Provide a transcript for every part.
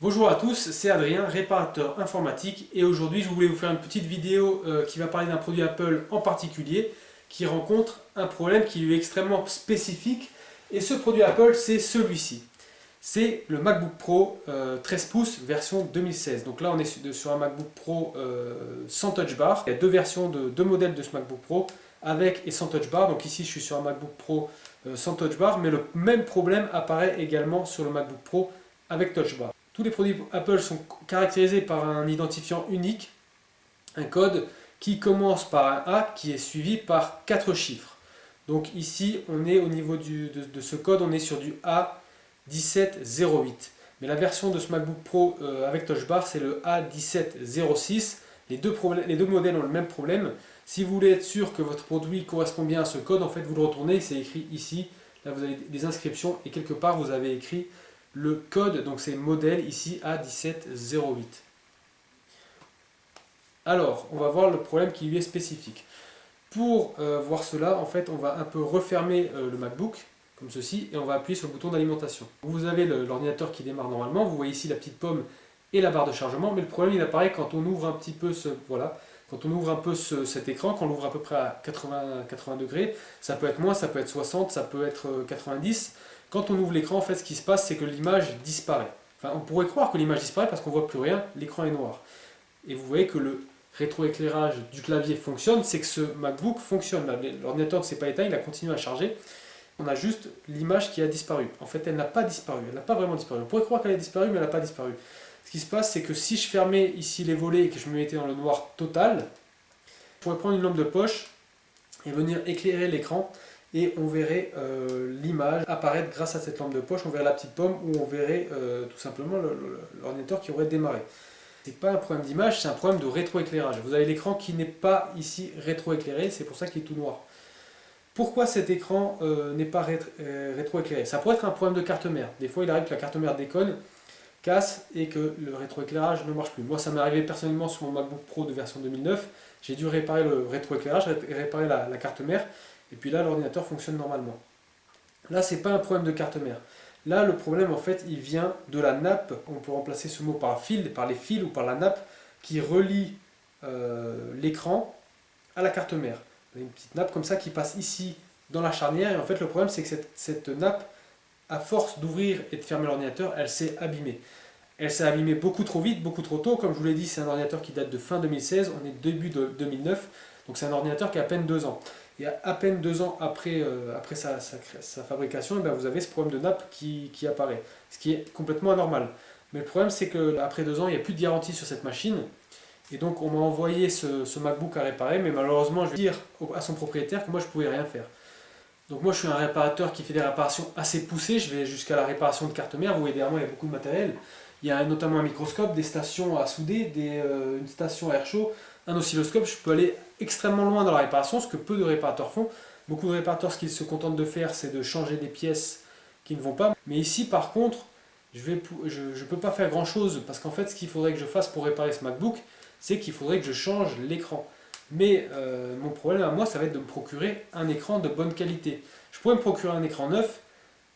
Bonjour à tous, c'est Adrien, réparateur informatique, et aujourd'hui je voulais vous faire une petite vidéo qui va parler d'un produit Apple en particulier qui rencontre un problème qui lui est extrêmement spécifique, et ce produit Apple c'est celui-ci. C'est le MacBook Pro 13 pouces version 2016. Donc là on est sur un MacBook Pro sans touch bar. Il y a deux versions, deux modèles de ce MacBook Pro avec et sans touch bar. Donc ici je suis sur un MacBook Pro sans touch bar, mais le même problème apparaît également sur le MacBook Pro avec touch bar. Tous les produits Apple sont caractérisés par un identifiant unique, un code qui commence par un A qui est suivi par 4 chiffres. Donc ici, on est au niveau de ce code, on est sur du A1708. Mais la version de ce MacBook Pro avec Touch Bar, c'est le A1706. Les deux modèles ont le même problème. Si vous voulez être sûr que votre produit correspond bien à ce code, en fait, vous le retournez, c'est écrit ici. Là, vous avez des inscriptions et quelque part, vous avez écrit le code, donc c'est modèle ici A1708. Alors, on va voir le problème qui lui est spécifique. Pour voir cela, en fait, on va un peu refermer le MacBook, comme ceci, et on va appuyer sur le bouton d'alimentation. Vous avez l'ordinateur qui démarre normalement, vous voyez ici la petite pomme et la barre de chargement, mais le problème il apparaît quand on ouvre un petit peu quand on ouvre un peu cet écran, quand on l'ouvre à peu près à 80 degrés, ça peut être moins, ça peut être 60, ça peut être 90. Quand on ouvre l'écran, en fait, ce qui se passe, c'est que l'image disparaît. Enfin, on pourrait croire que l'image disparaît parce qu'on ne voit plus rien, l'écran est noir. Et vous voyez que le rétroéclairage du clavier fonctionne, c'est que ce MacBook fonctionne. L'ordinateur ne s'est pas éteint, il a continué à charger. On a juste l'image qui a disparu. En fait, elle n'a pas disparu, elle n'a pas vraiment disparu. On pourrait croire qu'elle a disparu, mais elle n'a pas disparu. Ce qui se passe, c'est que si je fermais ici les volets et que je me mettais dans le noir total, je pourrais prendre une lampe de poche et venir éclairer l'écran, et on verrait l'image apparaître grâce à cette lampe de poche. On verrait la petite pomme, ou on verrait tout simplement l'ordinateur qui aurait démarré. Ce n'est pas un problème d'image, c'est un problème de rétroéclairage. Vous avez l'écran qui n'est pas ici rétroéclairé, c'est pour ça qu'il est tout noir. Pourquoi cet écran n'est pas rétroéclairé? Ça pourrait être un problème de carte mère. Des fois il arrive que la carte mère déconne, casse, et que le rétroéclairage ne marche plus. Moi ça m'est arrivé personnellement sur mon MacBook Pro de version 2009. J'ai dû réparer le rétroéclairage, réparer la carte mère, et puis là l'ordinateur fonctionne normalement. Là c'est pas un problème de carte mère. Là le problème en fait il vient de la nappe, on peut remplacer ce mot par fil, par les fils ou par la nappe qui relie l'écran à la carte mère. Vous avez une petite nappe comme ça qui passe ici dans la charnière, et en fait le problème c'est que cette nappe, à force d'ouvrir et de fermer l'ordinateur, elle s'est abîmée. Elle s'est abîmée beaucoup trop vite, beaucoup trop tôt. Comme je vous l'ai dit, c'est un ordinateur qui date de fin 2016, on est début de 2009, donc c'est un ordinateur qui a à peine 2 ans. Et à peine 2 ans après sa fabrication, et bien vous avez ce problème de nappe qui apparaît, ce qui est complètement anormal. Mais le problème c'est qu'après 2 ans, il n'y a plus de garantie sur cette machine, et donc on m'a envoyé ce MacBook à réparer, mais malheureusement je vais dire à son propriétaire que moi je ne pouvais rien faire. Donc moi je suis un réparateur qui fait des réparations assez poussées, je vais jusqu'à la réparation de carte mère. Vous voyez derrière moi il y a beaucoup de matériel. Il y a notamment un microscope, des stations à souder, une station à air chaud, un oscilloscope. Je peux aller extrêmement loin dans la réparation, ce que peu de réparateurs font. Beaucoup de réparateurs, ce qu'ils se contentent de faire, c'est de changer des pièces qui ne vont pas. Mais ici par contre, je ne peux pas faire grand chose, parce qu'en fait ce qu'il faudrait que je fasse pour réparer ce MacBook, c'est qu'il faudrait que je change l'écran. Mais mon problème à moi, ça va être de me procurer un écran de bonne qualité. Je pourrais me procurer un écran neuf,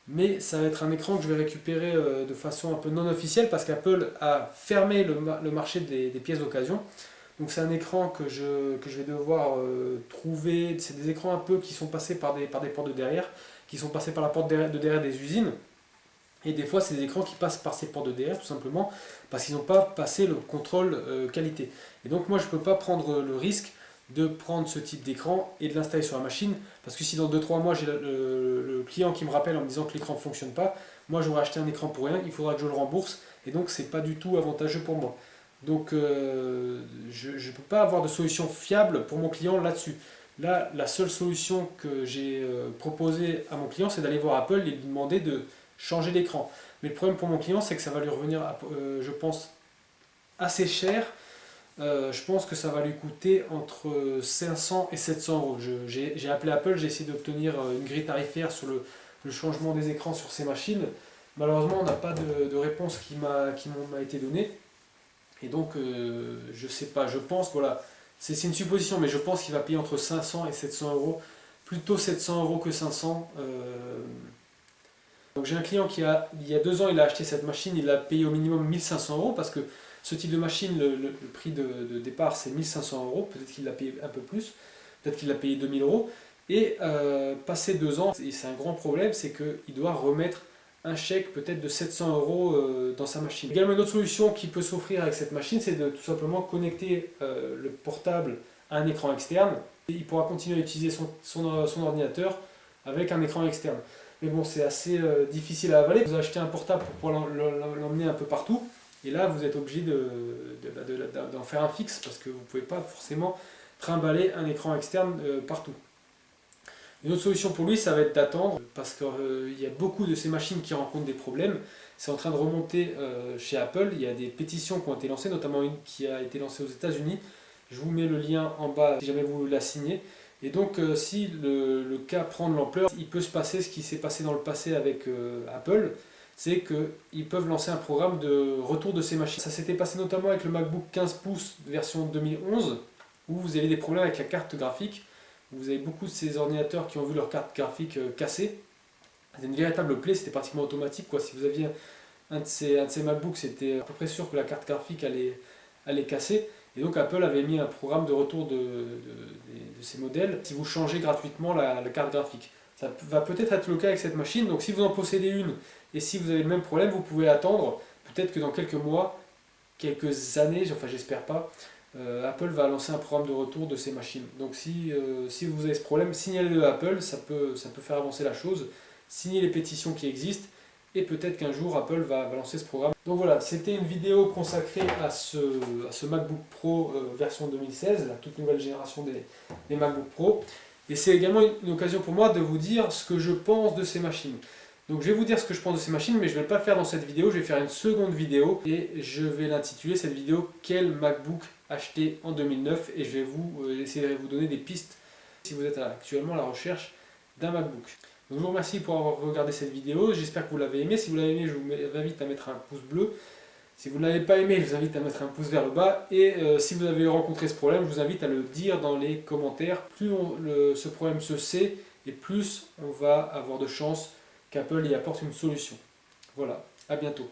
mais ça va être un écran que je vais récupérer de façon un peu non officielle, parce qu'Apple a fermé le marché des pièces d'occasion. Donc c'est un écran que je vais devoir trouver. C'est des écrans un peu qui sont passés par des portes de derrière, qui sont passés par la porte de derrière des usines. Et des fois, c'est des écrans qui passent par ces portes de derrière, tout simplement, parce qu'ils n'ont pas passé le contrôle qualité. Et donc moi, je ne peux pas prendre le risque de prendre ce type d'écran et de l'installer sur la machine, parce que si dans 2-3 mois, j'ai le client qui me rappelle en me disant que l'écran ne fonctionne pas, moi j'aurais acheté un écran pour rien, il faudra que je le rembourse, et donc c'est pas du tout avantageux pour moi. Donc je ne peux pas avoir de solution fiable pour mon client là-dessus. Là, la seule solution que j'ai proposée à mon client, c'est d'aller voir Apple et lui demander de changer d'écran. Mais le problème pour mon client, c'est que ça va lui revenir, je pense, assez cher. Je pense que ça va lui coûter entre 500 et 700 euros. J'ai appelé Apple, j'ai essayé d'obtenir une grille tarifaire sur le changement des écrans sur ces machines. Malheureusement, on n'a pas de réponse qui m'a été donnée. Et donc, je sais pas, je pense, voilà, c'est une supposition, mais je pense qu'il va payer entre 500 et 700 euros. Plutôt 700 euros que 500. Donc j'ai un client il y a 2 ans, il a acheté cette machine, il a payé au minimum 1500 euros parce que ce type de machine, le prix de départ c'est 1500 euros, peut-être qu'il l'a payé un peu plus, peut-être qu'il l'a payé 2000 euros. Et passé 2 ans, et c'est un grand problème, c'est qu'il doit remettre un chèque peut-être de 700 euros dans sa machine. Également une autre solution qui peut s'offrir avec cette machine, c'est de tout simplement connecter le portable à un écran externe. Et il pourra continuer à utiliser son ordinateur avec un écran externe. Mais bon, c'est assez difficile à avaler. Vous achetez un portable pour pouvoir l'emmener un peu partout. Et là, vous êtes obligé d'en faire un fixe parce que vous ne pouvez pas forcément trimballer un écran externe partout. Une autre solution pour lui, ça va être d'attendre parce qu'il y a beaucoup de ces machines qui rencontrent des problèmes. C'est en train de remonter chez Apple. Il y a des pétitions qui ont été lancées, notamment une qui a été lancée aux États-Unis. Je vous mets le lien en bas si jamais vous la signez. Et donc, si le cas prend de l'ampleur, il peut se passer ce qui s'est passé dans le passé avec Apple, c'est qu'ils peuvent lancer un programme de retour de ces machines. Ça s'était passé notamment avec le MacBook 15 pouces version 2011, où vous avez des problèmes avec la carte graphique. Vous avez beaucoup de ces ordinateurs qui ont vu leur carte graphique cassée. C'est une véritable plaie, c'était pratiquement automatique, quoi. Si vous aviez un de ces MacBooks, c'était à peu près sûr que la carte graphique allait casser. Et donc Apple avait mis un programme de retour de ces modèles si vous changez gratuitement la carte graphique. Ça va peut-être être le cas avec cette machine, donc si vous en possédez une et si vous avez le même problème, vous pouvez attendre, peut-être que dans quelques mois, quelques années, enfin j'espère pas, Apple va lancer un programme de retour de ces machines. Donc si vous avez ce problème, signalez-le à Apple, ça peut faire avancer la chose, signez les pétitions qui existent, et peut-être qu'un jour Apple va lancer ce programme. Donc voilà, c'était une vidéo consacrée à ce MacBook Pro version 2016, la toute nouvelle génération des MacBook Pro. Et c'est également une occasion pour moi de vous dire ce que je pense de ces machines. Donc je vais vous dire ce que je pense de ces machines, mais je ne vais pas le faire dans cette vidéo, je vais faire une seconde vidéo et je vais l'intituler cette vidéo « Quel MacBook acheter en 2009 ?» et je vais essayer de vous donner des pistes si vous êtes actuellement à la recherche d'un MacBook. Donc, je vous remercie pour avoir regardé cette vidéo, j'espère que vous l'avez aimé. Si vous l'avez aimé, je vous invite à mettre un pouce bleu. Si vous ne l'avez pas aimé, je vous invite à mettre un pouce vers le bas. Et si vous avez rencontré ce problème, je vous invite à le dire dans les commentaires. Plus ce problème se sait, et plus on va avoir de chances qu'Apple y apporte une solution. Voilà, à bientôt.